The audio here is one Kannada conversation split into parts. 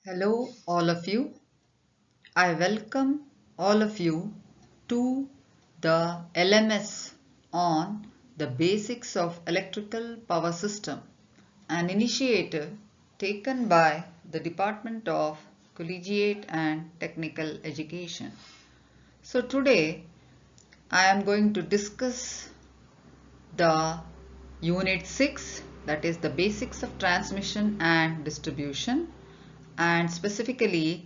Hello, all of you. I welcome all of you to the LMS on the basics of electrical power system, an initiative taken by the Department of Collegiate and Technical Education. So today I am going to discuss the Unit 6, that is the basics of transmission and distribution, and specifically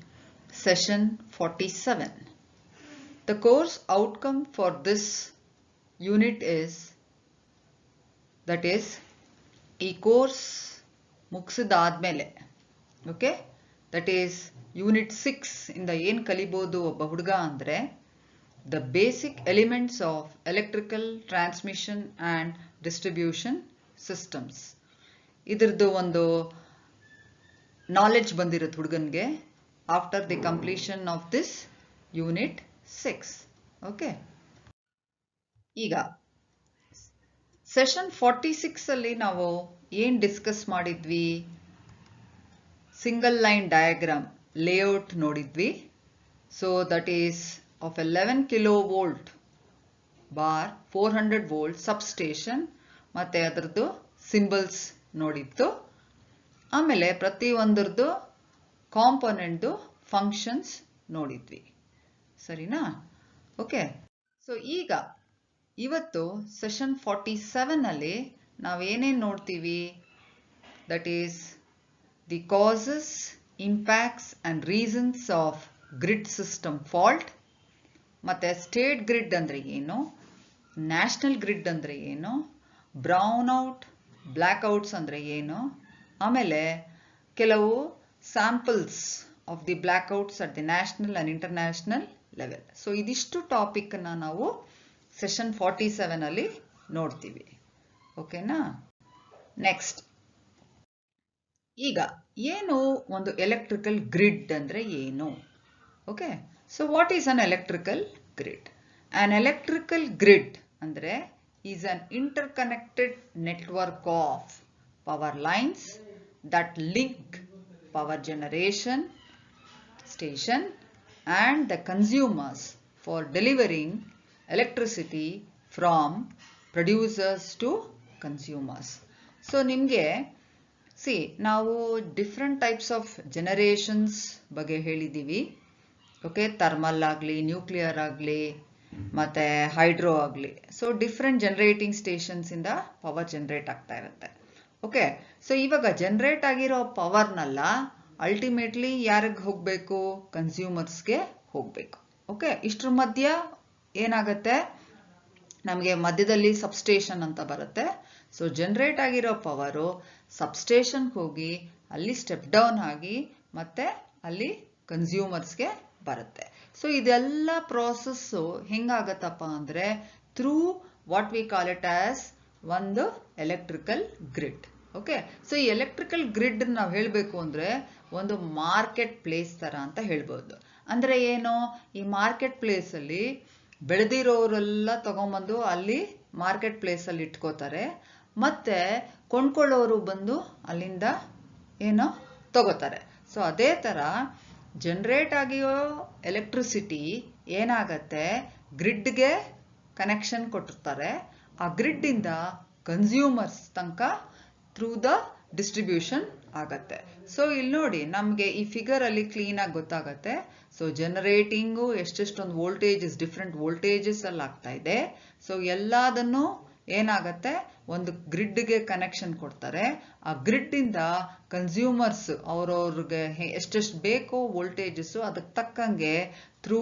session 47. The course outcome for this unit is, that is ಈ ಕೋರ್ಸ್ ಮುಗಿಸಿದಾದ್ಮೇಲೆ, ಓಕೆ, ದಟ್ ಈಸ್ ಯೂನಿಟ್ 6 ಇಂದ ಏನು ಕಲಿಬೋದು ಒಬ್ಬ ಹುಡುಗ ಅಂದರೆ the basic elements of electrical transmission and distribution systems. ಇದ್ರದ್ದು ಒಂದು ನಾಲೆಡ್ಜ್ ಬಂದಿರುತ್ತೆ ಹುಡುಗನಿಗೆ after the completion of this unit 6. Okay, ಈಗ ಸೆಷನ್ 46 ಅಲ್ಲಿ ನಾವು ಏನು ಡಿಸ್ಕಸ್ ಮಾಡಿದ್ವಿ? ಸಿಂಗಲ್ ಲೈನ್ ಡಯಾಗ್ರಾಮ್ ಲೇಔಟ್ ನೋಡಿದ್ವಿ. So that is of 11 kilovolt bar 400 volt substation, ಮತ್ತು ಅದರದ್ದು ಸಿಂಬಲ್ಸ್ ನೋಡಿತ್ತು. ಆಮೇಲೆ ಪ್ರತಿಯೊಂದರದ್ದು ಕಾಂಪೊನೆಂಟ್ದು ಫಂಕ್ಷನ್ಸ್ ನೋಡಿದ್ವಿ, ಸರಿನಾ? ಓಕೆ, ಸೊ ಈಗ ಇವತ್ತು ಸೆಷನ್ 47 ಅಲ್ಲಿ ನಾವೇನೇನು ನೋಡ್ತೀವಿ? That is the causes, impacts and reasons of grid system fault, ಮತ್ತು ಸ್ಟೇಟ್ ಗ್ರಿಡ್ ಅಂದರೆ ಏನು, ನ್ಯಾಷನಲ್ ಗ್ರಿಡ್ ಅಂದರೆ ಏನು, ಬ್ರೌನ್ಔಟ್ ಬ್ಲ್ಯಾಕ್ಔಟ್ಸ್ ಅಂದರೆ ಏನು, ಆಮೇಲೆ ಕೆಲವು samples of the blackouts at the national and international level. So ಇದಿಷ್ಟು ಟಾಪಿಕ್ನ ನಾವು ಸೆಷನ್ 47 ಅಲ್ಲಿ ನೋಡ್ತೀವಿ, ಓಕೆನಾ? ನೆಕ್ಸ್ಟ್, ಈಗ ಏನು ಒಂದು ಎಲೆಕ್ಟ್ರಿಕಲ್ ಗ್ರಿಡ್ ಅಂದರೆ ಏನು? Okay, so what is an electrical grid? An electrical grid ಅಂದರೆ is an interconnected network of power lines that link power generation station and the consumers for delivering electricity from producers to consumers. So ನಿಮಗೆ ನಾವು ಡಿಫ್ರೆಂಟ್ ಟೈಪ್ಸ್ ಆಫ್ ಜನರೇಷನ್ಸ್ ಬಗ್ಗೆ ಹೇಳಿದ್ದೀವಿ. ಓಕೆ, ಥರ್ಮಲ್ ಆಗಲಿ, ನ್ಯೂಕ್ಲಿಯರ್ ಆಗಲಿ, ಮತ್ತು ಹೈಡ್ರೋ ಆಗಲಿ. ಸೊ ಡಿಫ್ರೆಂಟ್ ಜನರೇಟಿಂಗ್ ಸ್ಟೇಷನ್ಸಿಂದ ಪವರ್ ಜನರೇಟ್ ಆಗ್ತಾ ಇರುತ್ತೆ. ಓಕೆ, ಸೊ ಇವಾಗ ಜನರೇಟ್ ಆಗಿರೋ ಪವರ್ನೆಲ್ಲ ಅಲ್ಟಿಮೇಟ್ಲಿ ಯಾರಿಗೆ ಹೋಗಬೇಕು? ಕನ್ಸ್ಯೂಮರ್ಸ್ಗೆ ಹೋಗಬೇಕು. ಓಕೆ, ಇಷ್ಟರ ಮಧ್ಯ ಏನಾಗುತ್ತೆ? ನಮಗೆ ಮಧ್ಯದಲ್ಲಿ ಸಬ್ಸ್ಟೇಷನ್ ಅಂತ ಬರುತ್ತೆ. ಸೊ ಜನರೇಟ್ ಆಗಿರೋ ಪವರು ಸಬ್ಸ್ಟೇಷನ್ಗೆ ಹೋಗಿ ಅಲ್ಲಿ ಸ್ಟೆಪ್ ಡೌನ್ ಆಗಿ ಮತ್ತೆ ಅಲ್ಲಿ ಕನ್ಸ್ಯೂಮರ್ಸ್ಗೆ ಬರುತ್ತೆ. ಸೊ ಇದೆಲ್ಲ ಪ್ರಾಸೆಸ್ಸು ಹೆಂಗಾಗತ್ತಪ್ಪ ಅಂದರೆ through what we call it as ಒಂದು ಎಲೆಕ್ಟ್ರಿಕಲ್ ಗ್ರಿಡ್. ಓಕೆ, ಸೊ ಈ ಎಲೆಕ್ಟ್ರಿಕಲ್ ಗ್ರಿಡ್ ನಾವು ಹೇಳಬೇಕು ಅಂದರೆ ಒಂದು ಮಾರ್ಕೆಟ್ ಪ್ಲೇಸ್ ಥರ ಅಂತ ಹೇಳ್ಬೋದು. ಅಂದರೆ ಏನು? ಈ ಮಾರ್ಕೆಟ್ ಪ್ಲೇಸಲ್ಲಿ ಬೆಳೆದಿರೋರೆಲ್ಲ ತಗೊಂಬಂದು ಅಲ್ಲಿ ಮಾರ್ಕೆಟ್ ಪ್ಲೇಸಲ್ಲಿ ಇಟ್ಕೋತಾರೆ, ಮತ್ತು ಕೊಂಡ್ಕೊಳ್ಳೋರು ಬಂದು ಅಲ್ಲಿಂದ ಏನೋ ತಗೋತಾರೆ. ಸೊ ಅದೇ ಥರ ಜನರೇಟ್ ಆಗಿರೋ ಎಲೆಕ್ಟ್ರಿಸಿಟಿ ಏನಾಗತ್ತೆ? ಗ್ರಿಡ್ಗೆ ಕನೆಕ್ಷನ್ ಕೊಟ್ಟಿರ್ತಾರೆ. ಆ ಗ್ರಿಡ್ಡಿಂದ ಕನ್ಸ್ಯೂಮರ್ಸ್ ತನಕ ಥ್ರೂ ದ ಡಿಸ್ಟ್ರಿಬ್ಯೂಷನ್ ಆಗತ್ತೆ. ಸೊ ಇಲ್ಲಿ ನೋಡಿ, ನಮಗೆ ಈ ಫಿಗರಲ್ಲಿ ಕ್ಲೀನಾಗಿ ಗೊತ್ತಾಗತ್ತೆ. ಸೊ ಜನರೇಟಿಂಗು ಎಷ್ಟೆಷ್ಟೊಂದು ವೋಲ್ಟೇಜಸ್, ಡಿಫ್ರೆಂಟ್ ವೋಲ್ಟೇಜಸ್ ಅಲ್ಲಿ ಆಗ್ತಾ ಇದೆ. ಸೊ ಎಲ್ಲದನ್ನು ಏನಾಗತ್ತೆ? ಒಂದು ಗ್ರಿಡ್ಗೆ ಕನೆಕ್ಷನ್ ಕೊಡ್ತಾರೆ. ಆ ಗ್ರಿಡ್ಡಿಂದ ಕನ್ಸ್ಯೂಮರ್ಸ್ ಅವ್ರವ್ರಿಗೆ ಎಷ್ಟೆಷ್ಟು ಬೇಕೋ ವೋಲ್ಟೇಜಸ್ಸು ಅದಕ್ಕೆ ತಕ್ಕಂಗೆ ಥ್ರೂ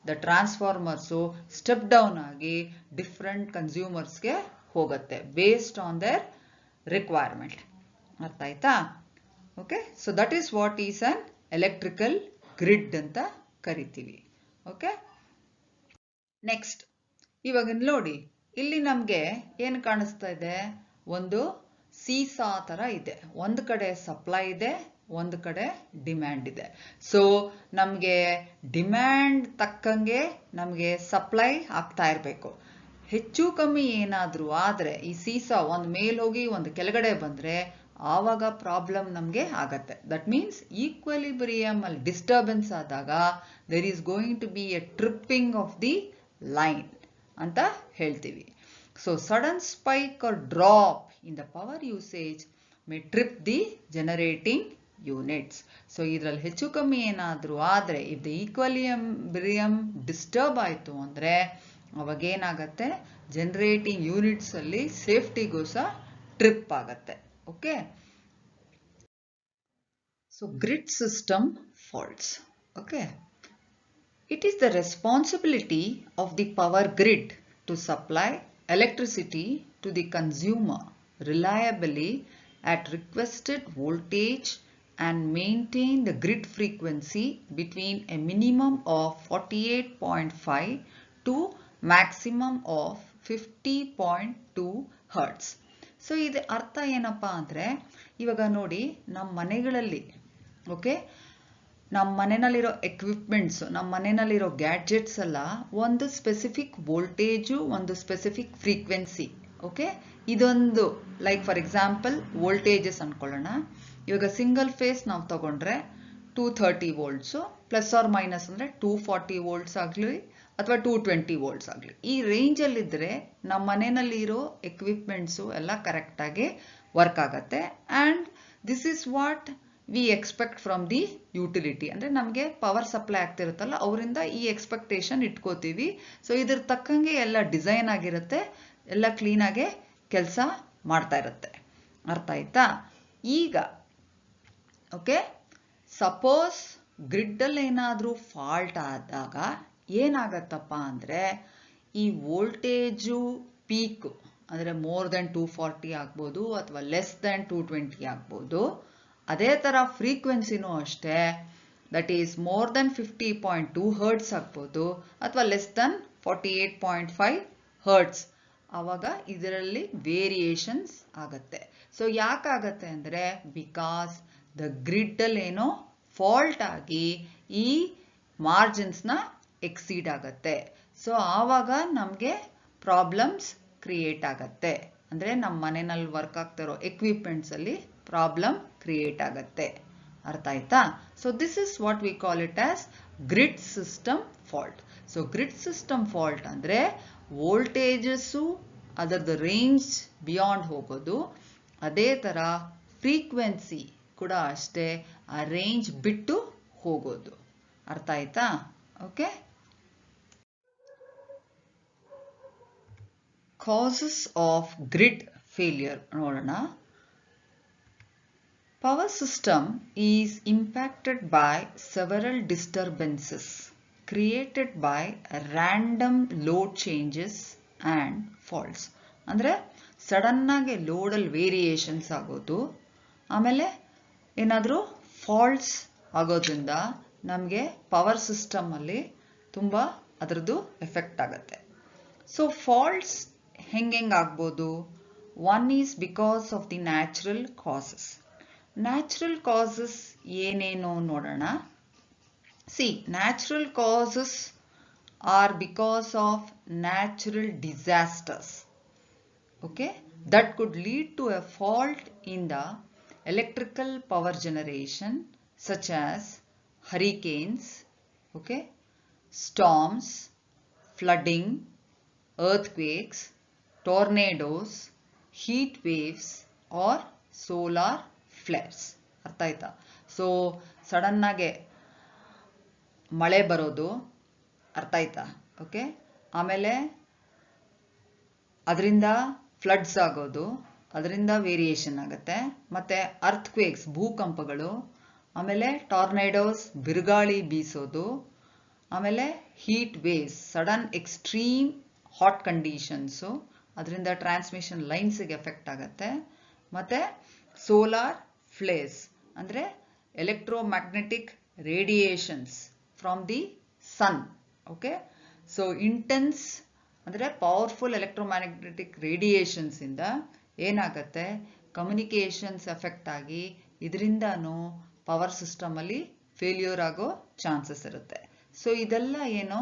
ದ ಟ್ರಾನ್ಸ್ಫಾರ್ಮರ್ಸು ಸ್ಟೆಪ್ ಡೌನ್ ಆಗಿ ಡಿಫ್ರೆಂಟ್ ಕನ್ಸ್ಯೂಮರ್ಸ್ಗೆ ಹೋಗುತ್ತೆ ಬೇಸ್ಡ್ ಆನ್ ದೇರ್ ರಿಕ್ವೈರ್ಮೆಂಟ್. ಅರ್ಥ ಆಯ್ತಾ? Okay, so that is what is an electrical grid ಅಂತ ಕರಿತೀವಿ. ಓಕೆ, ನೆಕ್ಸ್ಟ್, ಇವಾಗ ನೋಡಿ, ಇಲ್ಲಿ ನಮಗೆ ಏನು ಕಾಣಿಸ್ತಾ ಇದೆ? ಒಂದು ಸೀಸಾ ಥರ ಇದೆ. ಒಂದು ಕಡೆ ಸಪ್ಲೈ ಇದೆ, ಒಂದು ಕಡೆ ಡಿಮ್ಯಾಂಡ್ ಇದೆ. ಸೊ ನಮಗೆ ಡಿಮ್ಯಾಂಡ್ ತಕ್ಕಂಗೆ ನಮಗೆ ಸಪ್ಲೈ ಆಗ್ತಾ ಇರಬೇಕು. ಹೆಚ್ಚು ಕಮ್ಮಿ ಏನಾದರೂ ಆದರೆ ಈ ಸೀಸಾ ಒಂದು ಮೇಲ್ ಹೋಗಿ ಒಂದು ಕೆಳಗಡೆ ಬಂದರೆ ಆವಾಗ ಪ್ರಾಬ್ಲಮ್ ನಮಗೆ ಆಗತ್ತೆ. ದಟ್ ಮೀನ್ಸ್ ಈಕ್ವಲಿಬ್ರಿಯಮ್ ಅಲ್ಲಿ ಡಿಸ್ಟರ್ಬೆನ್ಸ್ ಆದಾಗ there is going to be a tripping of the line ಅಂತ ಹೇಳ್ತೀವಿ. So sudden spike or drop in the power usage may trip the generating units. So ಇದರಲ್ಲಿ ಹೆಚ್ಚು ಕಮ್ಮಿ ಏನಾದರೂ ಆದರೆ ಇಫ್ ದ ಈಕ್ವಲಿಬ್ರಿಯಮ್ ಡಿಸ್ಟರ್ಬ್ ಆಯಿತು ಅಂದರೆ ಅವಾಗ ಏನಾಗತ್ತೆ, ಜನರೇಟಿಂಗ್ ಯೂನಿಟ್ಸ್ ಅಲ್ಲಿ ಸೇಫ್ಟಿಗೂ ಸಹ ಟ್ರಿಪ್ ಆಗತ್ತೆ. Okay, so grid system faults. Okay, it is the responsibility of the power grid to supply electricity to the consumer reliably at requested voltage and maintain the grid frequency between a minimum of 48.5 to maximum of 50.2 Hz. So ಇದು ಅರ್ಥ ಏನಪ್ಪಾ ಅಂದರೆ, ಇವಾಗ ನೋಡಿ ನಮ್ಮ ಮನೆಗಳಲ್ಲಿ, ಓಕೆ, ನಮ್ಮ ಮನೆಯಲ್ಲಿರೋ ಎಕ್ವಿಪ್ಮೆಂಟ್ಸ್, ನಮ್ಮ ಮನೆಯಲ್ಲಿರೋ ಗ್ಯಾಡ್ಜೆಟ್ಸ್ ಎಲ್ಲ ಒಂದು ಸ್ಪೆಸಿಫಿಕ್ ವೋಲ್ಟೇಜು, ಒಂದು ಸ್ಪೆಸಿಫಿಕ್ ಫ್ರೀಕ್ವೆನ್ಸಿ. ಓಕೆ, ಇದೊಂದು ಲೈಕ್ ಫಾರ್ ಎಕ್ಸಾಂಪಲ್ ವೋಲ್ಟೇಜಸ್ ಅನ್ಕೊಳ್ಳೋಣ. ಇವಾಗ ಸಿಂಗಲ್ ಫೇಸ್ ನಾವು ತಗೊಂಡ್ರೆ 230 ವೋಲ್ಟ್ಸು, ಪ್ಲಸ್ ಆರ್ ಮೈನಸ್ ಅಂದರೆ 240 ವೋಲ್ಟ್ಸ್ ಆಗಲಿ ಅಥವಾ 220 ವೋಲ್ಟ್ಸ್ ಆಗಲಿ, ಈ ರೇಂಜಲ್ಲಿದ್ದರೆ ನಮ್ಮ ಮನೆಯಲ್ಲಿರೋ ಎಕ್ವಿಪ್ಮೆಂಟ್ಸು ಎಲ್ಲ ಕರೆಕ್ಟಾಗಿ ವರ್ಕ್ ಆಗತ್ತೆ. And this is what we expect from the utility. ಅಂದರೆ ನಮಗೆ ಪವರ್ ಸಪ್ಲೈ ಆಗ್ತಿರುತ್ತಲ್ಲ, ಅವರಿಂದ ಈ ಎಕ್ಸ್ಪೆಕ್ಟೇಷನ್ ಇಟ್ಕೋತೀವಿ. ಸೊ ಇದ್ರ ತಕ್ಕಂಗೆ ಎಲ್ಲ ಡಿಸೈನ್ ಆಗಿರುತ್ತೆ, ಎಲ್ಲ ಕ್ಲೀನಾಗೆ ಕೆಲಸ ಮಾಡ್ತಾ ಇರುತ್ತೆ. ಅರ್ಥ ಆಯ್ತಾ? ಈಗ ಓಕೆ, ಸಪೋಸ್ ಗ್ರಿಡ್ಡಲ್ಲಿ ಏನಾದರೂ ಫಾಲ್ಟ್ ಆದಾಗ ಏನಾಗತ್ತಪ್ಪ ಅಂದರೆ, ಈ ವೋಲ್ಟೇಜು ಪೀಕು ಅಂದರೆ ಮೋರ್ ದೆನ್ 240 ಆಗ್ಬೋದು ಅಥವಾ ಲೆಸ್ ದೆನ್ 220 ಆಗ್ಬೋದು. ಅದೇ ಥರ ಫ್ರೀಕ್ವೆನ್ಸಿನೂ ಅಷ್ಟೇ, that is more than 50.2 hertz ಆಗ್ಬೋದು ಅಥವಾ ಲೆಸ್ ದೆನ್ 48.5 ಹರ್ಟ್ಸ್. ಆವಾಗ ಇದರಲ್ಲಿ ವೇರಿಯೇಷನ್ಸ್ ಆಗತ್ತೆ. ಸೊ ಯಾಕಾಗತ್ತೆ ಅಂದರೆ, ಬಿಕಾಸ್ ದ ಗ್ರಿಡ್ಡಲ್ಲಿ ಏನೋ ಫಾಲ್ಟ್ ಆಗಿ ಈ ಮಾರ್ಜಿನ್ಸ್ನ ಎಕ್ಸೀಡ್ ಆಗತ್ತೆ. ಸೊ ಆವಾಗ ನಮಗೆ ಪ್ರಾಬ್ಲಮ್ಸ್ ಕ್ರಿಯೇಟ್ ಆಗತ್ತೆ. ಅಂದರೆ ನಮ್ಮ ಮನೆಯಲ್ಲಿ ವರ್ಕ್ ಆಗ್ತಿರೋ ಎಕ್ವಿಪ್ಮೆಂಟ್ಸ್ ಅಲ್ಲಿ ಪ್ರಾಬ್ಲಮ್ ಕ್ರಿಯೇಟ್ ಆಗತ್ತೆ. ಅರ್ಥ ಆಯ್ತಾ? So this is what we call it as grid system fault. So grid system fault ಅಂದರೆ ವೋಲ್ಟೇಜಸ್ಸು ಅದರದ್ದು ರೇಂಜ್ ಬಿಯಾಂಡ್ ಹೋಗೋದು, ಅದೇ ಥರ ಫ್ರೀಕ್ವೆನ್ಸಿ ಕೂಡ ಅಷ್ಟೇ ಆ ರೇಂಜ್ ಬಿಟ್ಟು ಹೋಗೋದು. ಅರ್ಥ ಆಯ್ತಾ? Okay, causes of grid failure ನೋಡೋಣ. Power system is impacted by several disturbances created by random load changes and faults. ಅಂದರೆ ಸಡನ್ನಾಗಿ ಲೋಡಲ್ಲಿ ವೇರಿಯೇಷನ್ಸ್ ಆಗೋದು, ಆಮೇಲೆ ಏನಾದರೂ ಫಾಲ್ಟ್ಸ್ ಆಗೋದ್ರಿಂದ ನಮಗೆ ಪವರ್ ಸಿಸ್ಟಮಲ್ಲಿ ತುಂಬ ಅದರದ್ದು ಎಫೆಕ್ಟ್ ಆಗುತ್ತೆ. ಸೊ ಫಾಲ್ಟ್ಸ್ ಹೆಂಗೆ ಆಗ್ಬೋದು? One is because of the natural causes. Natural causes ಏನೇನು ನೋಡೋಣ. See, natural causes are because of natural disasters, okay, that could lead to a fault in the electrical power generation such as hurricanes, okay, storms, flooding, earthquakes, tornadoes, heat waves or solar flares. ಅರ್ಥ ಆಯ್ತಾ? ಸೊ ಸಡನ್ನಾಗೆ ಮಳೆ ಬರೋದು, ಅರ್ಥ ಆಯ್ತಾ? ಓಕೆ, ಆಮೇಲೆ ಅದರಿಂದ ಫ್ಲಡ್ಸ್ ಆಗೋದು, ಅದರಿಂದ ವೇರಿಯೇಷನ್ ಆಗುತ್ತೆ. ಮತ್ತು ಅರ್ಥ್ಕ್ವೇಕ್ಸ್ ಭೂಕಂಪಗಳು, ಆಮೇಲೆ ಟಾರ್ನೇಡೋಸ್ ಬಿರುಗಾಳಿ ಬೀಸೋದು, ಆಮೇಲೆ heat waves sudden extreme hot conditions, ಅದರಿಂದ ಟ್ರಾನ್ಸ್ಮಿಷನ್ ಲೈನ್ಸಿಗೆ ಎಫೆಕ್ಟ್ ಆಗುತ್ತೆ. ಮತ್ತು ಸೋಲಾರ್ ಫ್ಲೇರ್ಸ್ ಅಂದರೆ electromagnetic radiations from the sun. Okay, so intense ಅಂದರೆ ಪವರ್ಫುಲ್ ಎಲೆಕ್ಟ್ರೋಮ್ಯಾಗ್ನೆಟಿಕ್ ರೇಡಿಯೇಷನ್ಸಿಂದ ಏನಾಗುತ್ತೆ, ಕಮ್ಯುನಿಕೇಷನ್ಸ್ ಎಫೆಕ್ಟ್ ಆಗಿ ಇದರಿಂದನೂ ಪವರ್ ಸಿಸ್ಟಮಲ್ಲಿ ಫೇಲ್ಯೂರ್ ಆಗೋ ಚಾನ್ಸಸ್ ಇರುತ್ತೆ. ಸೊ ಇದೆಲ್ಲ ಏನು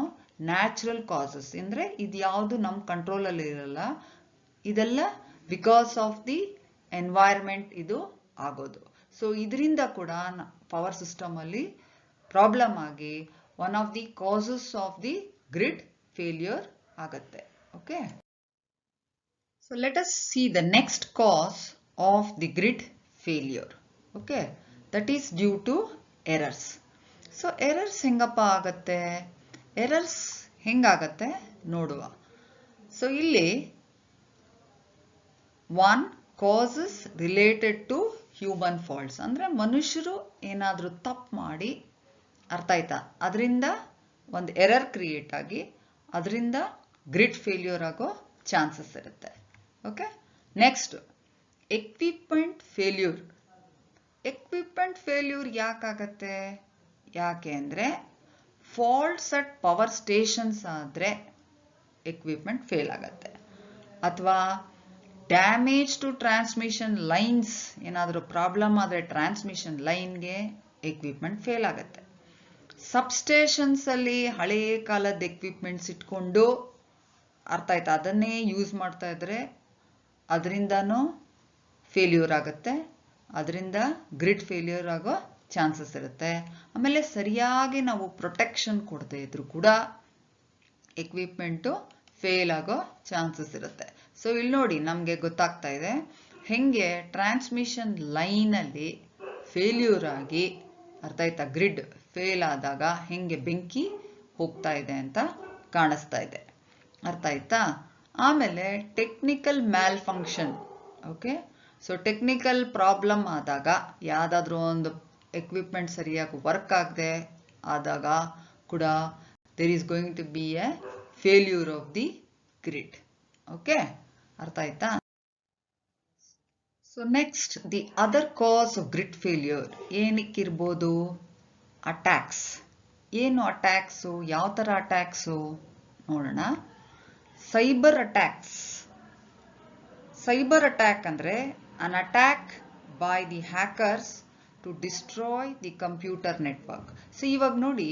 ನ್ಯಾಚುರಲ್ ಕಾಸಸ್. ಅಂದರೆ ಇದು ಯಾವುದು ನಮ್ಮ ಕಂಟ್ರೋಲಲ್ಲಿ ಇರಲ್ಲ, ಇದೆಲ್ಲ ಬಿಕಾಸ್ ಆಫ್ ದಿ ಎನ್ವೈರ್ಮೆಂಟ್ ಇದು ಆಗೋದು. ಸೊ ಇದರಿಂದ ಕೂಡ ಪವರ್ ಸಿಸ್ಟಮ್ ಅಲ್ಲಿ ಪ್ರಾಬ್ಲಮ್ ಆಗಿ one of the causes of the grid failure ಆಗತ್ತೆ. Okay, so let us see the next cause of the grid failure. Okay, that is due to errors. So errors ಹೆಂಗಪ್ಪ ಆಗತ್ತೆ? ಎರರ್ಸ್ ಹೆಂಗಾಗತ್ತೆ ನೋಡುವ. ಸೊ ಇಲ್ಲಿ one causes related to human faults, ಅಂದ್ರೆ ಮನುಷ್ಯರು ಏನಾದರೂ ತಪ್ಪು ಮಾಡಿ, ಅರ್ಥ ಆಯ್ತಾ, ಅದರಿಂದ ಒಂದು ಎರರ್ ಕ್ರಿಯೇಟ್ ಆಗಿ ಅದರಿಂದ ಗ್ರಿಡ್ ಫೇಲ್ಯೂರ್ ಆಗೋ ಚಾನ್ಸಸ್ ಇರುತ್ತೆ. Okay, next equipment failure. Equipment failure ಯಾಕಾಗತ್ತೆ? ಯಾಕೆ ಅಂದರೆ ಫಾಲ್ಟ್ಸ್ ಅಟ್ ಪವರ್ ಸ್ಟೇಷನ್ಸ್ ಆದರೆ ಎಕ್ವಿಪ್ಮೆಂಟ್ ಫೇಲ್ ಆಗತ್ತೆ, ಅಥವಾ ಡ್ಯಾಮೇಜ್ ಟು ಟ್ರಾನ್ಸ್ಮಿಷನ್ ಲೈನ್ಸ್ ಏನಾದರೂ ಪ್ರಾಬ್ಲಮ್ ಆದರೆ ಟ್ರಾನ್ಸ್ಮಿಷನ್ ಲೈನ್ಗೆ ಎಕ್ವಿಪ್ಮೆಂಟ್ ಫೇಲ್ ಆಗುತ್ತೆ. ಸಬ್ಸ್ಟೇಷನ್ಸ್ ಅಲ್ಲಿ ಹಳೇ ಕಾಲದ ಎಕ್ವಿಪ್ಮೆಂಟ್ಸ್ ಇಟ್ಕೊಂಡು, ಅರ್ಥ ಆಯ್ತಾ, ಅದನ್ನೇ ಯೂಸ್ ಮಾಡ್ತಾ ಇದ್ರೆ ಅದರಿಂದನೂ ಫೇಲ್ಯೂರ್ ಆಗುತ್ತೆ, ಅದರಿಂದ ಗ್ರಿಡ್ ಫೇಲ್ಯೂರ್ ಆಗೋ ಚಾನ್ಸಸ್ ಇರುತ್ತೆ. ಆಮೇಲೆ ಸರಿಯಾಗಿ ನಾವು ಪ್ರೊಟೆಕ್ಷನ್ ಕೊಡದೇ ಇದ್ರೂ ಕೂಡ ಎಕ್ವಿಪ್ಮೆಂಟು ಫೇಲ್ ಆಗೋ ಚಾನ್ಸಸ್ ಇರುತ್ತೆ. ಸೊ ಇಲ್ಲಿ ನೋಡಿ ನಮಗೆ ಗೊತ್ತಾಗ್ತಾ ಇದೆ ಹೆಂಗೆ ಟ್ರಾನ್ಸ್ಮಿಷನ್ ಲೈನಲ್ಲಿ ಫೇಲ್ಯೂರ್ ಆಗಿ, ಅರ್ಥ ಆಯ್ತಾ, ಗ್ರಿಡ್ ಫೇಲ್ ಆದಾಗ ಹೆಂಗೆ ಬೆಂಕಿ ಹೋಗ್ತಾ ಇದೆ ಅಂತ ಕಾಣಿಸ್ತಾ ಇದೆ. ಅರ್ಥ ಆಯ್ತಾ? ಆಮೇಲೆ technical malfunction. Okay, so technical problem ಆದಾಗ, ಯಾವುದಾದ್ರೂ ಒಂದು ಎಕ್ವಿಪ್ಮೆಂಟ್ ಸರಿಯಾಗಿ ವರ್ಕ್ ಆಗದೆ ಆದಾಗ ಕೂಡ there is going to be a failure of the grid. Okay, ಅರ್ಥ ಆಯ್ತಾ? So next the other cause of grid failure ಏನಕ್ಕಿರ್ಬೋದು? ಅಟ್ಯಾಕ್ಸ್. ಏನು ಅಟ್ಯಾಕ್ಸು? ಯಾವ ಥರ ಅಟ್ಯಾಕ್ಸು ನೋಡೋಣ. Cyber attacks. ಸೈಬರ್ ಅಟ್ಯಾಕ್ ಅಂದರೆ an attack by the hackers to destroy the computer network. So ಇವಾಗ ನೋಡಿ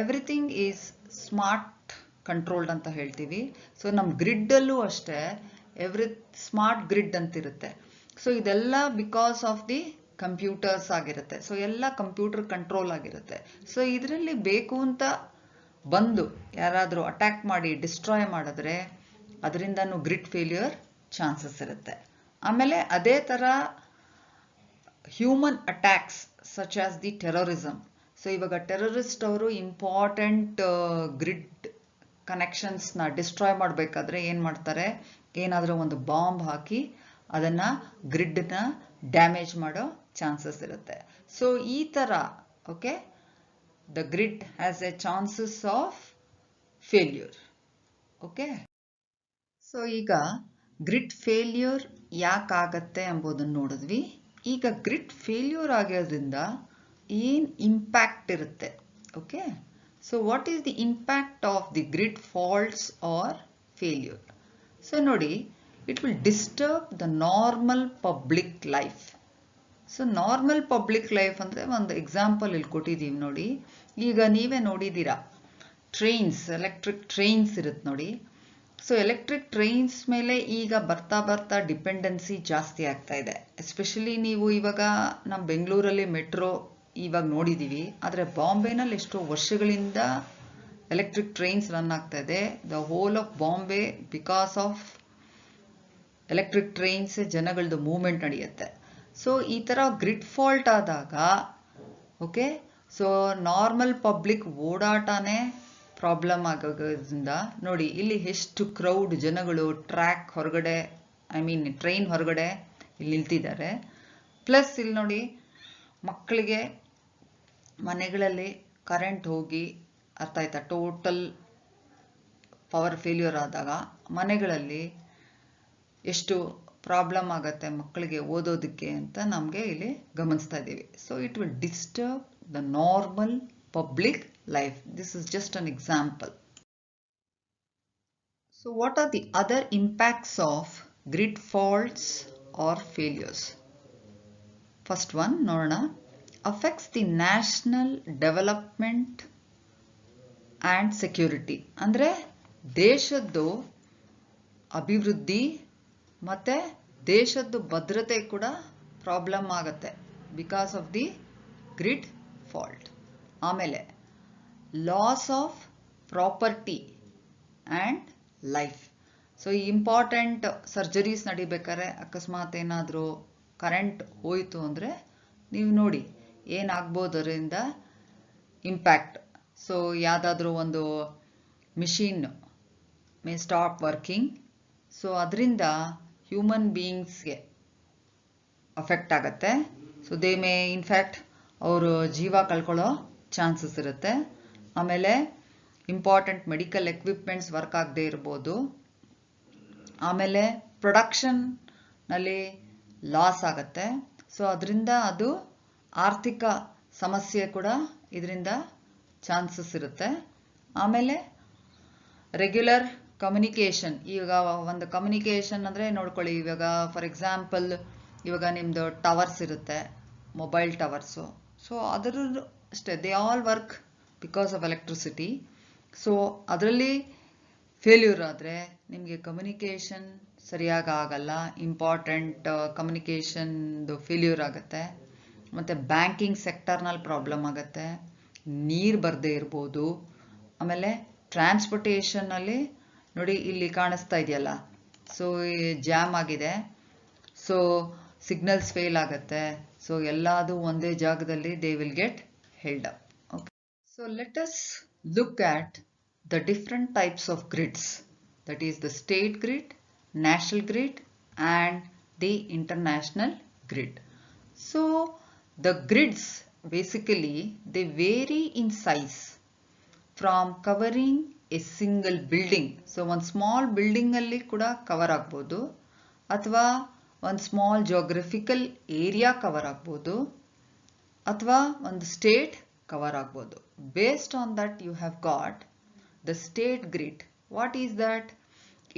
ಎವ್ರಿಥಿಂಗ್ ಈಸ್ ಸ್ಮಾರ್ಟ್ ಕಂಟ್ರೋಲ್ಡ್ ಅಂತ ಹೇಳ್ತೀವಿ. ಸೊ ನಮ್ಮ ಗ್ರಿಡ್ಡಲ್ಲೂ ಅಷ್ಟೇ ಸ್ಮಾರ್ಟ್ ಗ್ರಿಡ್ ಅಂತಿರುತ್ತೆ. ಸೊ ಇದೆಲ್ಲ ಬಿಕಾಸ್ ಆಫ್ ದಿ ಕಂಪ್ಯೂಟರ್ಸ್ ಆಗಿರುತ್ತೆ. ಸೊ ಎಲ್ಲ ಕಂಪ್ಯೂಟರ್ ಕಂಟ್ರೋಲ್ ಆಗಿರುತ್ತೆ. ಸೊ ಇದರಲ್ಲಿ ಬೇಕು ಅಂತ ಬಂದು ಯಾರಾದರೂ ಅಟ್ಯಾಕ್ ಮಾಡಿ ಡಿಸ್ಟ್ರಾಯ್ ಮಾಡಿದ್ರೆ ಅದರಿಂದನೂ ಗ್ರಿಡ್ ಫೇಲ್ಯೂರ್ ಚಾನ್ಸಸ್ ಇರುತ್ತೆ. ಆಮೇಲೆ ಅದೇ ಥರ human attacks such as the terrorism. So ಇವಾಗ ಟೆರರಿಸ್ಟ್ ಅವರು ಇಂಪಾರ್ಟೆಂಟ್ ಗ್ರಿಡ್ ಕನೆಕ್ಷನ್ಸ್ನ ಡಿಸ್ಟ್ರಾಯ್ ಮಾಡಬೇಕಾದ್ರೆ ಏನು ಮಾಡ್ತಾರೆ, ಏನಾದರೂ ಒಂದು ಬಾಂಬ್ ಹಾಕಿ ಅದನ್ನು ಗ್ರಿಡ್ನ ಡ್ಯಾಮೇಜ್ ಮಾಡೋ ಚಾನ್ಸಸ್ ಇರುತ್ತೆ. ಸೊ ಈ ಥರ okay the grid has a chances of failure. Okay, so ಈಗ ಗ್ರಿಡ್ ಫೇಲ್ಯೂರ್ ಯಾಕಾಗತ್ತೆ ಎಂಬುದನ್ನು ನೋಡಿದ್ವಿ. ಈಗ ಗ್ರಿಡ್ ಫೇಲ್ಯೂರ್ ಆಗೋದ್ರಿಂದ ಏನು ಇಂಪ್ಯಾಕ್ಟ್ ಇರುತ್ತೆ? Okay, so what is the impact of the grid faults or failure? So ನೋಡಿ, it will disturb the normal public life. So normal public life ಅಂದರೆ ಒಂದು ಎಕ್ಸಾಂಪಲ್ ಇಲ್ಲಿ ಕೊಟ್ಟಿದ್ದೀವಿ ನೋಡಿ. ಈಗ ನೀವೇ ನೋಡಿದ್ದೀರಾ, ಟ್ರೈನ್ಸ್, ಎಲೆಕ್ಟ್ರಿಕ್ ಟ್ರೈನ್ಸ್ ಇರುತ್ತೆ ನೋಡಿ. ಸೊ ಎಲೆಕ್ಟ್ರಿಕ್ ಟ್ರೈನ್ಸ್ ಮೇಲೆ ಈಗ ಬರ್ತಾ ಬರ್ತಾ ಡಿಪೆಂಡೆನ್ಸಿ ಜಾಸ್ತಿ ಆಗ್ತಾ ಇದೆ. ಎಸ್ಪೆಷಲಿ ನೀವು ಇವಾಗ ನಮ್ಮ ಬೆಂಗಳೂರಲ್ಲಿ ಮೆಟ್ರೋ ಇವಾಗ ನೋಡಿದ್ದೀವಿ, ಆದರೆ ಬಾಂಬೆನಲ್ಲಿ ಎಷ್ಟೋ ವರ್ಷಗಳಿಂದ ಎಲೆಕ್ಟ್ರಿಕ್ ಟ್ರೈನ್ಸ್ ರನ್ ಆಗ್ತಾ ಇದೆ. The whole of Bombay because of electric trains ಜನಗಳದ್ದು ಮೂವ್ಮೆಂಟ್ ನಡೆಯುತ್ತೆ. ಸೊ ಈ ಥರ ಗ್ರಿಡ್ ಫಾಲ್ಟ್ ಆದಾಗ ಓಕೆ, ಸೊ ನಾರ್ಮಲ್ ಪಬ್ಲಿಕ್ ಓಡಾಟನೇ ಪ್ರಾಬ್ಲಮ್ ಆಗೋದ್ರಿಂದ ನೋಡಿ ಇಲ್ಲಿ ಎಷ್ಟು ಕ್ರೌಡ್ ಜನಗಳು ಟ್ರ್ಯಾಕ್ ಹೊರಗಡೆ, ಟ್ರೈನ್ ಹೊರಗಡೆ ಇಲ್ಲಿ ನಿಲ್ತಿದ್ದಾರೆ. ಪ್ಲಸ್ ಇಲ್ಲಿ ನೋಡಿ ಮಕ್ಕಳಿಗೆ ಮನೆಗಳಲ್ಲಿ ಕರೆಂಟ್ ಹೋಗಿ, ಅರ್ಥ ಆಯ್ತಾ, ಟೋಟಲ್ ಪವರ್ ಫೇಲ್ಯೂರ್ ಆದಾಗ ಮನೆಗಳಲ್ಲಿ ಎಷ್ಟು ಪ್ರಾಬ್ಲಮ್ ಆಗುತ್ತೆ ಮಕ್ಕಳಿಗೆ ಓದೋದಕ್ಕೆ ಅಂತ ನಮಗೆ ಇಲ್ಲಿ ಗಮನಿಸ್ತಾ ಇದ್ದೀವಿ. So it will disturb the normal public life. This is just an example. So what are the other impacts of grid faults or failures? First one, ನೋಡೋಣ, affects the national development and security. ಅಂದರೆ ದೇಶದ್ದು ಅಭಿವೃದ್ಧಿ ಮತ್ತು ದೇಶದ್ದು ಭದ್ರತೆ ಕೂಡ ಪ್ರಾಬ್ಲಮ್ ಆಗುತ್ತೆ because of the grid fault. ಆಮೇಲೆ loss of property and life. So ಈ ಇಂಪಾರ್ಟೆಂಟ್ ಸರ್ಜರೀಸ್ ನಡಿಬೇಕಾದ್ರೆ ಅಕಸ್ಮಾತ್ ಏನಾದರೂ ಕರೆಂಟ್ ಹೋಯಿತು ಅಂದರೆ ನೀವು ನೋಡಿ ಏನಾಗ್ಬೋದು ಅದರಿಂದ ಇಂಪ್ಯಾಕ್ಟ್. ಸೊ ಯಾವುದಾದ್ರೂ ಒಂದು machine May stop working. So ಅದರಿಂದ ಹ್ಯೂಮನ್ ಬೀಯಿಂಗ್ಸ್ಗೆ ಅಫೆಕ್ಟ್ ಆಗುತ್ತೆ. ಸೊ ದೇ ಮೇ ಇನ್ಫ್ಯಾಕ್ಟ್ ಅವರು ಜೀವ ಕಳ್ಕೊಳ್ಳೋ ಚಾನ್ಸಸ್ ಇರುತ್ತೆ. ಆಮೇಲೆ ಇಂಪಾರ್ಟೆಂಟ್ ಮೆಡಿಕಲ್ ಎಕ್ವಿಪ್ಮೆಂಟ್ಸ್ ವರ್ಕ್ ಆಗದೆ ಇರ್ಬೋದು. ಆಮೇಲೆ ಪ್ರೊಡಕ್ಷನ್ನಲ್ಲಿ ಲಾಸ್ ಆಗುತ್ತೆ. ಸೊ ಅದರಿಂದ ಅದು ಆರ್ಥಿಕ ಸಮಸ್ಯೆ ಕೂಡ ಇದರಿಂದ ಚಾನ್ಸಸ್ ಇರುತ್ತೆ. ಆಮೇಲೆ ರೆಗ್ಯುಲರ್ ಕಮ್ಯುನಿಕೇಷನ್. ಈಗ ಒಂದು ಕಮ್ಯುನಿಕೇಷನ್ ಅಂದರೆ ನೋಡ್ಕೊಳ್ಳಿ, ಇವಾಗ ಫಾರ್ ಎಕ್ಸಾಂಪಲ್ ಇವಾಗ ನಿಮ್ಮದು ಟವರ್ಸ್ ಇರುತ್ತೆ, ಮೊಬೈಲ್ ಟವರ್ಸು. ಸೊ ಅದರದ್ದು ಅಷ್ಟೇ, they all work because of electricity. So ಅದರಲ್ಲಿ ಫೇಲ್ಯೂರ್ ಆದರೆ ನಿಮಗೆ ಕಮ್ಯುನಿಕೇಷನ್ ಸರಿಯಾಗಿ ಆಗಲ್ಲ, ಇಂಪಾರ್ಟೆಂಟ್ ಕಮ್ಯುನಿಕೇಷನ್ದು ಫೇಲ್ಯೂರ್ ಆಗುತ್ತೆ. ಮತ್ತು ಬ್ಯಾಂಕಿಂಗ್ ಸೆಕ್ಟರ್ನಲ್ಲಿ ಪ್ರಾಬ್ಲಮ್ ಆಗುತ್ತೆ, ನೀರು ಬರದೇ ಇರ್ಬೋದು. ಆಮೇಲೆ ಟ್ರಾನ್ಸ್ಪೋರ್ಟೇಷನ್ನಲ್ಲಿ ನೋಡಿ ಇಲ್ಲಿ ಕಾಣಿಸ್ತಾ ಇದೆಯಲ್ಲ, ಸೊ ಜಾಮ್ ಆಗಿದೆ, ಸೊ ಸಿಗ್ನಲ್ಸ್ ಫೇಲ್ ಆಗುತ್ತೆ. ಸೊ ಎಲ್ಲದು ಒಂದೇ ಜಾಗದಲ್ಲಿ they will get held up. Okay, so let us look at the different types of grids, that is the state grid, national grid and the international grid. So the grids basically they vary in size from covering a single building. So one small building alli kuda cover agbodu, athwa one small geographical area cover agbodu, athwa one state cover agbodu. Based on that you have got the state grid. What is that?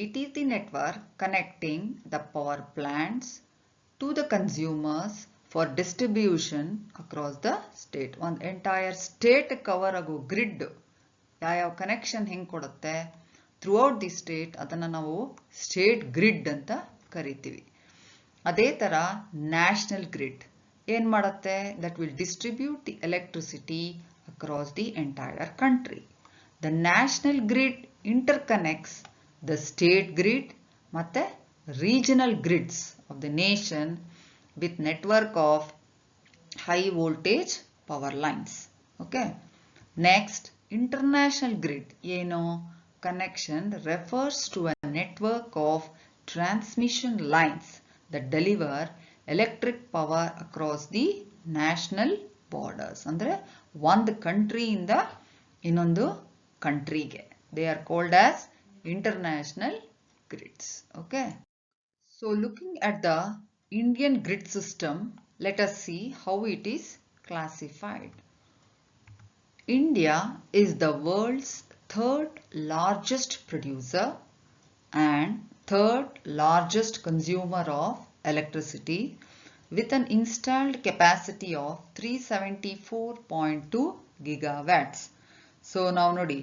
It is the network connecting the power plants to the consumers for distribution across the state. One entire state cover ಆಗೋ ಗ್ರಿಡ್ ಯಾವ ಕನೆಕ್ಷನ್ ಹೆಂಗೆ ಕೊಡುತ್ತೆ ಥ್ರೂಔಟ್ ದಿ ಸ್ಟೇಟ್, ಅದನ್ನು ನಾವು ಸ್ಟೇಟ್ ಗ್ರಿಡ್ ಅಂತ ಕರಿತೀವಿ. ಅದೇ ಥರ ನ್ಯಾಷನಲ್ ಗ್ರಿಡ್ ಏನು ಮಾಡುತ್ತೆ? That will distribute the electricity across the entire country. The national grid interconnects the state grid ಮತ್ತೆ regional grids of the nation with network of high voltage power lines. Okay. Next, international grid ಏನು? Connection refers to a network of transmission lines that deliver electric power across the national borders. ಅಂದರೆ ಒಂದು ಕಂಟ್ರಿಯಿಂದ ಇನ್ನೊಂದು ಕಂಟ್ರಿಗೆ they are called as international grids. Okay, so looking at the Indian grid system, let us see how it is classified. India is the world's third largest producer and third largest consumer of electricity with an installed capacity of 374.2 gigawatts. So now ನೋಡಿ,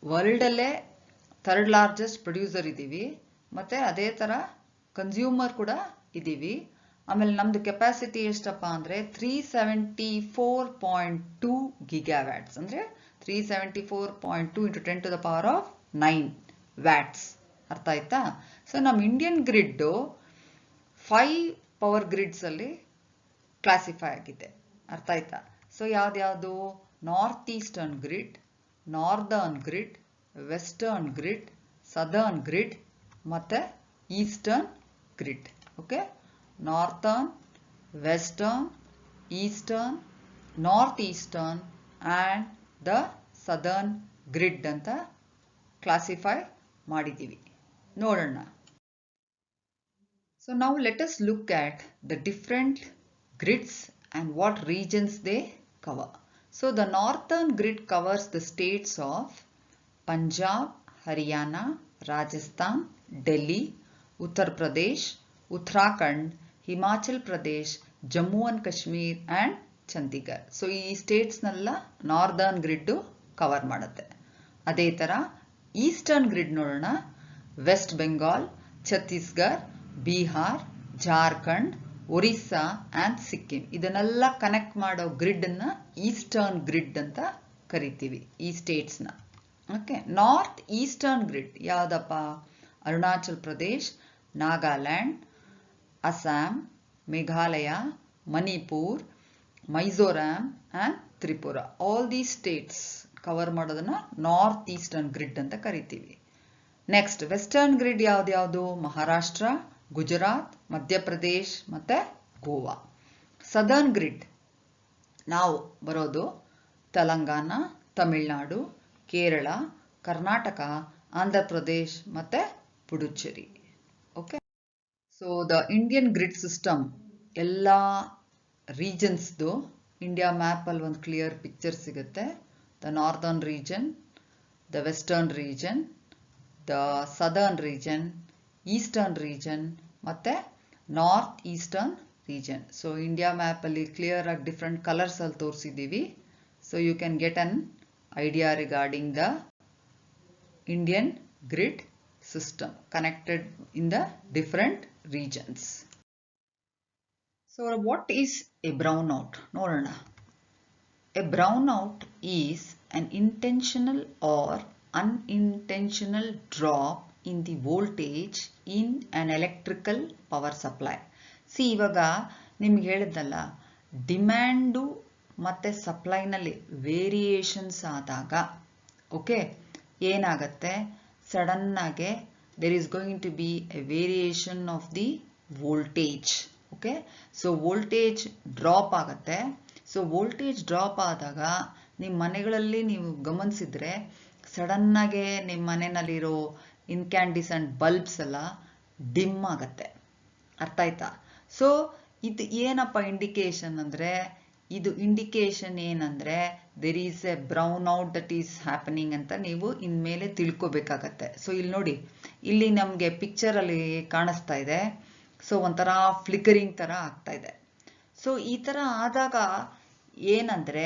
ವರ್ಲ್ಡಲ್ಲೇ ಥರ್ಡ್ ಲಾರ್ಜೆಸ್ಟ್ ಪ್ರೊಡ್ಯೂಸರ್ ಇದ್ದೀವಿ, ಮತ್ತು ಅದೇ ಥರ ಕನ್ಸ್ಯೂಮರ್ ಕೂಡ ಇದ್ದೀವಿ. ಆಮೇಲೆ ನಮ್ಮದು ಕೆಪಾಸಿಟಿ ಎಷ್ಟಪ್ಪ ಅಂದರೆ 374.2 ಗಿಗಾವ್ಯಾಟ್ಸ್, ಅಂದರೆ 374.2 × 10⁻⁹ ವ್ಯಾಟ್ಸ್. ಅರ್ಥ ಆಯ್ತಾ? ಸೊ ನಮ್ಮ ಇಂಡಿಯನ್ ಗ್ರಿಡ್ಡು 5 ಪವರ್ ಗ್ರಿಡ್ಸಲ್ಲಿ ಕ್ಲಾಸಿಫೈ ಆಗಿದೆ. ಅರ್ಥ ಆಯ್ತಾ? ಸೊ ಯಾವ್ದ್ಯಾವುದು? North eastern grid, northern grid, western grid, southern grid ಮತ್ತು eastern grid. Okay, northern, western, eastern, north eastern and the southern grid ಅಂತ ಕ್ಲಾಸಿಫೈ ಮಾಡಿದ್ದೀವಿ. ನೋಡೋಣ. So now let us look at the different grids and what regions they cover. So the northern grid covers the states of Punjab, Haryana, Rajasthan, Delhi, Uttar Pradesh, Uttarakhand, Himachal Pradesh, Jammu and Kashmir and Chandigarh. So ಈ ಸ್ಟೇಟ್ಸ್ನೆಲ್ಲ ನಾರ್ದರ್ನ್ ಗ್ರಿಡ್ಡು ಕವರ್ ಮಾಡುತ್ತೆ. ಅದೇ ಥರ ಈಸ್ಟರ್ನ್ ಗ್ರಿಡ್ ನೋಡೋಣ. ವೆಸ್ಟ್ ಬೆಂಗಾಲ್, ಛತ್ತೀಸ್ಗಢ, ಬಿಹಾರ್, ಜಾರ್ಖಂಡ್, ಒರಿಸ್ಸಾ ಆ್ಯಂಡ್ ಸಿಕ್ಕಿಂ. ಇದನ್ನೆಲ್ಲ ಕನೆಕ್ಟ್ ಮಾಡೋ ಗ್ರಿಡ್ನ ಈಸ್ಟರ್ನ್ ಗ್ರಿಡ್ ಅಂತ ಕರಿತೀವಿ ಈ ಸ್ಟೇಟ್ಸ್ನ. ಓಕೆ, ನಾರ್ತ್ ಈಸ್ಟರ್ನ್ ಗ್ರಿಡ್ ಯಾವುದಪ್ಪ? Arunachal Pradesh, Nagaland, Assam, Meghalaya, Manipur, Mizoram and Tripura. All these states cover ಮಾಡೋದನ್ನ ನಾರ್ತ್ ಈಸ್ಟರ್ನ್ ಗ್ರಿಡ್ ಅಂತ ಕರಿತೀವಿ. ನೆಕ್ಸ್ಟ್ ವೆಸ್ಟರ್ನ್ ಗ್ರಿಡ್ ಯಾವ್ದ್ಯಾವುದು? ಮಹಾರಾಷ್ಟ್ರ, ಗುಜರಾತ್, ಮಧ್ಯಪ್ರದೇಶ್ ಮತ್ತೆ ಗೋವಾ. ಸದರ್ನ್ ಗ್ರಿಡ್ ನಾವು ಬರೋದು ತೆಲಂಗಾಣ, ತಮಿಳುನಾಡು, ಕೇರಳ, ಕರ್ನಾಟಕ, ಆಂಧ್ರ ಪ್ರದೇಶ್ ಮತ್ತೆ Puducherry. Okay, so the Indian grid system ಎಲ್ಲ ರೀಜನ್ಸ್ದು ಇಂಡಿಯಾ ಮ್ಯಾಪಲ್ಲಿ ಒಂದು ಕ್ಲಿಯರ್ ಪಿಕ್ಚರ್ ಸಿಗುತ್ತೆ. The northern region, the western region, the southern region, eastern region ಮತ್ತೆ north eastern region. So India ಮ್ಯಾಪಲ್ಲಿ ಕ್ಲಿಯರ್ ಆಗಿ ಡಿಫ್ರೆಂಟ್ ಕಲರ್ಸ್ ಅಲ್ಲಿ ತೋರಿಸಿದ್ದೀವಿ. So you can get an idea regarding the Indian grid system connected in the different regions. So what is a brownout? ನೋಡೋಣ. A brownout is an intentional or unintentional drop in the voltage in an electrical power supply. See, ಇವಾಗ ನಿಮ್ಗೆ ಹೇಳಿದ್ನಲ್ಲ, ಡಿಮ್ಯಾಂಡು ಮತ್ತು ಸಪ್ಲೈನಲ್ಲಿ ವೇರಿಯೇಷನ್ಸ್ ಆದಾಗ ಓಕೆ ಏನಾಗುತ್ತೆ, ಸಡನ್ನಾಗೆ there is going to be a variation of the voltage. Okay, so voltage drop ಆಗುತ್ತೆ. ಸೊ ವೋಲ್ಟೇಜ್ ಡ್ರಾಪ್ ಆದಾಗ ನಿಮ್ಮ ಮನೆಗಳಲ್ಲಿ ನೀವು ಗಮನಿಸಿದ್ರೆ ಸಡನ್ನಾಗೆ ನಿಮ್ಮ ಮನೆಯಲ್ಲಿರೋ ಇನ್ಕ್ಯಾಂಡಿಸೆಂಟ್ ಬಲ್ಬ್ಸ್ ಎಲ್ಲ ಡಿಮ್ ಆಗುತ್ತೆ. ಅರ್ಥ ಆಯ್ತಾ? ಸೊ ಇದು ಏನಪ್ಪ ಇಂಡಿಕೇಶನ್ ಅಂದರೆ, ಇದು ಇಂಡಿಕೇಶನ್ ಏನಂದರೆ there is A brown out that is happening ಅಂತ ನೀವು ಇನ್ಮೇಲೆ ತಿಳ್ಕೊಬೇಕಾಗತ್ತೆ. ಸೊ ಇಲ್ಲಿ ನೋಡಿ, ಇಲ್ಲಿ ನಮಗೆ ಪಿಕ್ಚರಲ್ಲಿ ಕಾಣಿಸ್ತಾ ಇದೆ. ಸೊ ಒಂಥರ ಫ್ಲಿಕರಿಂಗ್ ಥರ ಆಗ್ತಾ ಇದೆ. ಸೊ ಈ ಥರ ಆದಾಗ ಏನಂದರೆ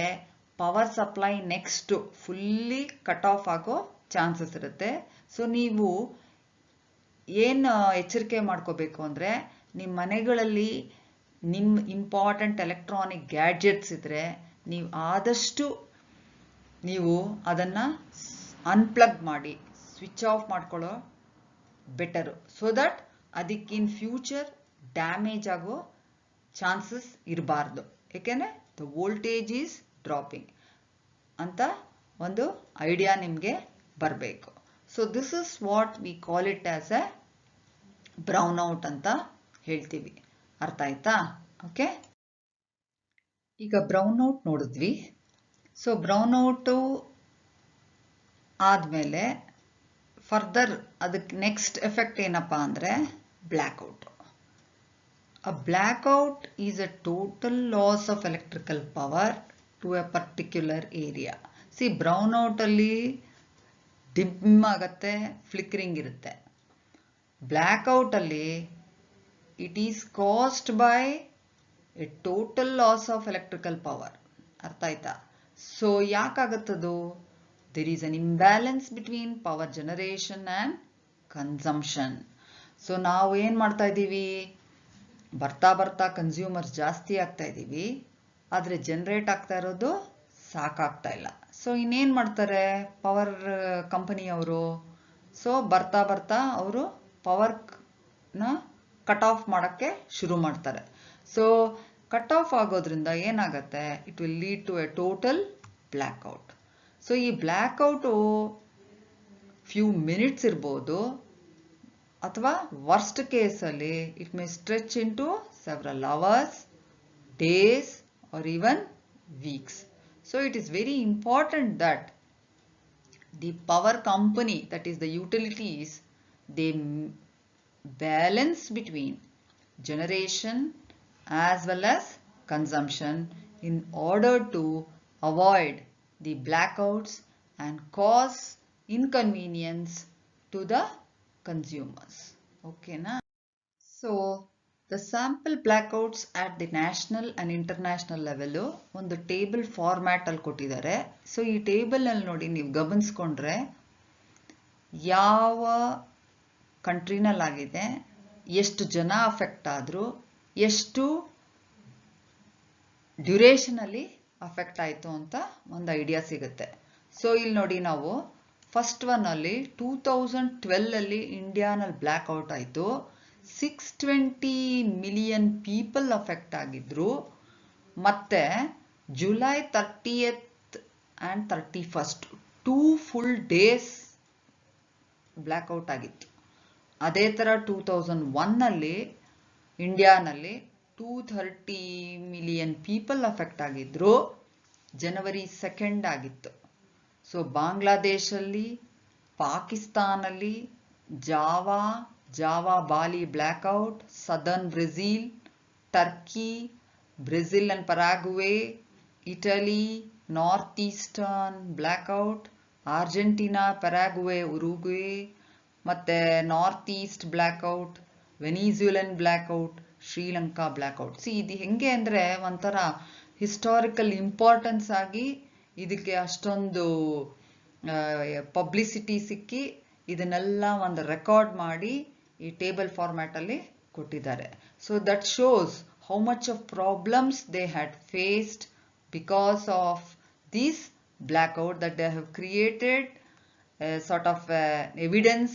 power supply next fully cut off ಆಗೋ ಚಾನ್ಸಸ್ ಇರುತ್ತೆ. ಸೊ ನೀವು ಏನು ಎಚ್ಚರಿಕೆ ಮಾಡ್ಕೋಬೇಕು ಅಂದರೆ, ನಿಮ್ಮ ಮನೆಗಳಲ್ಲಿ ನಿಮ್ಮ ಇಂಪಾರ್ಟೆಂಟ್ ಎಲೆಕ್ಟ್ರಾನಿಕ್ ಗ್ಯಾಡ್ಜೆಟ್ಸ್ ಇದ್ದರೆ ನೀವು ಆದಷ್ಟು ನೀವು ಅದನ್ನು ಅನ್ಪ್ಲಗ್ ಮಾಡಿ ಸ್ವಿಚ್ ಆಫ್ ಮಾಡ್ಕೊಳ್ಳೋ ಬೆಟರು. ಸೊ ದಟ್ ಅದಕ್ಕೆ ಇನ್ ಫ್ಯೂಚರ್ ಡ್ಯಾಮೇಜ್ ಆಗೋ ಚಾನ್ಸಸ್ ಇರಬಾರ್ದು. ಏಕೆಂದರೆ ದ ವೋಲ್ಟೇಜ್ ಈಸ್ ಡ್ರಾಪಿಂಗ್ ಅಂತ ಒಂದು ಐಡಿಯಾ ನಿಮಗೆ ಬರಬೇಕು. So this is what we call it as a brownout ಅಂತ ಹೇಳ್ತೀವಿ. ಅರ್ಥ ಆಯ್ತಾ? ಓಕೆ, ಈಗ ಬ್ರೌನ್ಔಟ್ ನೋಡಿದ್ವಿ. ಸೊ ಬ್ರೌನ್ಔಟು ಆದಮೇಲೆ ಫರ್ದರ್ ಅದಕ್ಕೆ ನೆಕ್ಸ್ಟ್ ಎಫೆಕ್ಟ್ ಏನಪ್ಪ ಅಂದರೆ blackout. A blackout is a total loss of electrical power to a particular area. See, brownout ಅಲ್ಲಿ ಡಿಮ್ ಆಗುತ್ತೆ, ಫ್ಲಿಕರಿಂಗ್ ಇರುತ್ತೆ. ಬ್ಲ್ಯಾಕ್ಔಟ್ ಅಲ್ಲಿ it is caused by a total loss of electrical power. ಅರ್ಥ ಆಯ್ತಾ? ಸೊ ಯಾಕಾಗತ್ತದು? there is an imbalance between power generation and consumption. ಸೊ ನಾವು ಏನು ಮಾಡ್ತಾ ಇದ್ದೀವಿ, ಬರ್ತಾ ಬರ್ತಾ ಕನ್ಸ್ಯೂಮರ್ಸ್ ಜಾಸ್ತಿ ಆಗ್ತಾ ಇದ್ದೀವಿ, ಆದರೆ ಜನರೇಟ್ ಆಗ್ತಾ ಇರೋದು ಸಾಕಾಗ್ತಾ ಇಲ್ಲ. ಸೊ ಇನ್ನೇನು ಮಾಡ್ತಾರೆ ಪವರ್ ಕಂಪನಿಯವರು? ಸೊ ಬರ್ತಾ ಬರ್ತಾ ಅವರು ಪವರ್ನ ಕಟ್ ಆಫ್ ಮಾಡೋಕ್ಕೆ ಶುರು ಮಾಡ್ತಾರೆ. ಸೊ ಕಟ್ ಆಫ್ ಆಗೋದ್ರಿಂದ ಏನಾಗುತ್ತೆ, it will lead to a total blackout. So ಈ ಬ್ಲ್ಯಾಕ್ಔಟು ಫ್ಯೂ ಮಿನಿಟ್ಸ್ ಇರ್ಬೋದು, ಅಥವಾ ವರ್ಸ್ಟ್ ಕೇಸಲ್ಲಿ it may stretch into several hours, days or even weeks. So it is very important that the power company, that is the utilities, they balance between generation as well as consumption in order to avoid the blackouts and cause inconvenience to the consumers. Okay na? So the sample blackouts at the national and international level ಒಂದು ಟೇಬಲ್ ಫಾರ್ಮ್ಯಾಟ್ ಅಲ್ಲಿ ಕೊಟ್ಟಿದ್ದಾರೆ. ಸೊ ಈ ಟೇಬಲ್ ನಲ್ಲಿ ನೋಡಿ, ನೀವು ಗಮನಿಸ್ಕೊಂಡ್ರೆ ಯಾವ ಕಂಟ್ರಿನಲ್ಲಾಗಿದೆ, ಎಷ್ಟು ಜನ ಅಫೆಕ್ಟ್ ಆದ್ರು, ಎಷ್ಟು ಡ್ಯೂರೇಷನ್ ಅಲ್ಲಿ ಅಫೆಕ್ಟ್ ಆಯಿತು ಅಂತ ಒಂದು ಐಡಿಯಾ ಸಿಗುತ್ತೆ. ಸೊ ಇಲ್ಲಿ ನೋಡಿ, ನಾವು ಫಸ್ಟ್ ಒನ್ ಅಲ್ಲಿ 2012 ಅಲ್ಲಿ ಇಂಡಿಯಾನಲ್ಲಿ ಬ್ಲ್ಯಾಕ್ ಔಟ್ ಆಯಿತು. 620 ಮಿಲಿಯನ್ ಪೀಪಲ್ ಅಫೆಕ್ಟ್ ಆಗಿದ್ರು. ಮತ್ತೆ July 30th and 31st 2 full days black out ಆಗಿತ್ತು. ಅದೇ ಥರ 2001 ಅಲ್ಲಿ ಇಂಡಿಯಾನಲ್ಲಿ 230 ಮಿಲಿಯನ್ ಪೀಪಲ್ ಅಫೆಕ್ಟ್ ಆಗಿದ್ರು. ಜನವರಿ 2 ಆಗಿತ್ತು. ಸೊ ಬಾಂಗ್ಲಾದೇಶಲ್ಲಿ, ಪಾಕಿಸ್ತಾನಲ್ಲಿ, Java Bali blackout, southern Brazil, Turkey, Brazil and Paraguay, Italy, north eastern blackout, Argentina, Paraguay, Uruguay, ಮತ್ತೆ north east blackout, Venezuelan blackout, Sri Lanka blackout. ಇದು ಹೆಂಗೆ ಅಂದರೆ ಒಂಥರ ಹಿಸ್ಟಾರಿಕಲ್ ಇಂಪಾರ್ಟೆನ್ಸ್ ಆಗಿ ಇದಕ್ಕೆ ಅಷ್ಟೊಂದು ಪಬ್ಲಿಸಿಟಿ ಸಿಕ್ಕಿ ಇದನ್ನೆಲ್ಲ ಒಂದು ರೆಕಾರ್ಡ್ ಮಾಡಿ ಈ ಟೇಬಲ್ ಫಾರ್ಮ್ಯಾಟಲ್ಲಿ ಕೊಟ್ಟಿದ್ದಾರೆ. So that shows how much of problems they had faced because of this blackout, that they have created a sort of evidence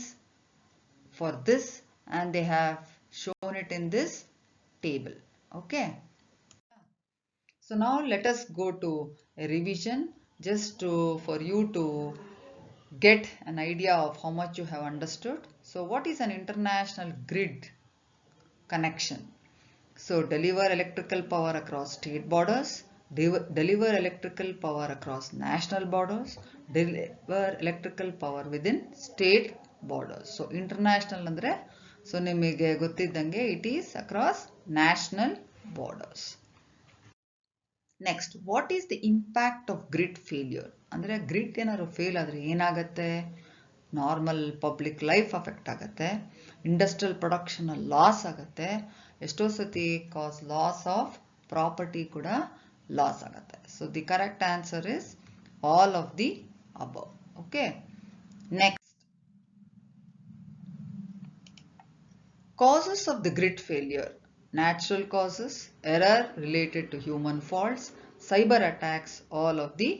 for this and they have shown it in this table. Okay, so now let us go to a revision just for you to get an idea of how much you have understood. So what is an international grid connection? So deliver electrical power across state borders, deliver electrical power across national borders, deliver electrical power within state borders. So international andre, so nimage gottiddange it is across national borders. Next, what is the impact of grid failure? Andre grid ಏನಾದ್ರು ಫೇಲ್ ಆದರೆ ಏನಾಗುತ್ತೆ? ನಾರ್ಮಲ್ ಪಬ್ಲಿಕ್ ಲೈಫ್ ಅಫೆಕ್ಟ್ ಆಗುತ್ತೆ, ಇಂಡಸ್ಟ್ರಿಯಲ್ ಪ್ರೊಡಕ್ಷನ್ ಲಾಸ್ ಆಗುತ್ತೆ, ಎಷ್ಟೋ ಸತಿ ಕಾಸ್ ಲಾಸ್ ಆಫ್ ಪ್ರಾಪರ್ಟಿ ಕೂಡ ಲಾಸ್ ಆಗುತ್ತೆ. So the correct answer is all of the above. Okay, next, causes of the grid failure: natural causes, error related to human faults, cyber attacks, all of the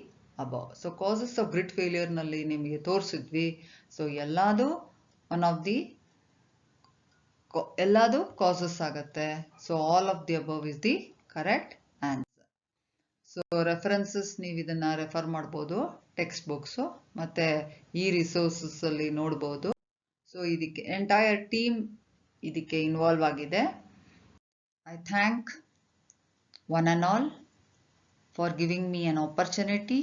above. So causes of grid failure ನಲ್ಲಿ ನಿಮಗೆ ತೋರಿಸಿದ್ವಿ. ಸೊ ಎಲ್ಲಾದು ಒನ್ ಆಫ್ ದಿ ಎಲ್ಲಾದು ಕಾಸಸ್ ಆಗುತ್ತೆ. So all of the above is the correct answer. So references ನೀವು ಇದನ್ನ ರೆಫರ್ ಮಾಡ್ಬೋದು, ಟೆಕ್ಸ್ಟ್ ಬುಕ್ಸು ಮತ್ತೆ ಈ ರಿಸೋರ್ಸಸ್ ಅಲ್ಲಿ ನೋಡ್ಬೋದು. ಸೊ ಇದಕ್ಕೆ ಎಂಟೈರ್ ಟೀಮ್ ಇದಕ್ಕೆ ಇನ್ವಾಲ್ವ್ ಆಗಿದೆ. I thank one and all for giving me an opportunity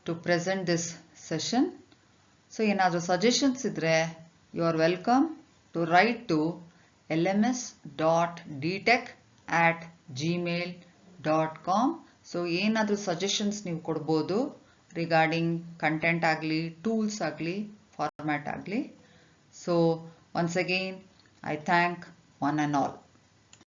to present this session. So ಏನಾದರೂ ಸಜೆಷನ್ಸ್ ಇದ್ರೆ you are welcome to write to lms.dtech@gmail.com. So ಏನಾದರೂ ಸಜೆಷನ್ಸ್ ನೀವು ಕೊಡ್ಬೋದು ರಿಗಾರ್ಡಿಂಗ್ ಕಂಟೆಂಟ್ ಆಗಲಿ, ಟೂಲ್ಸ್ ಆಗಲಿ, ಫಾರ್ಮ್ಯಾಟ್ ಆಗಲಿ. So once again I thank one and all.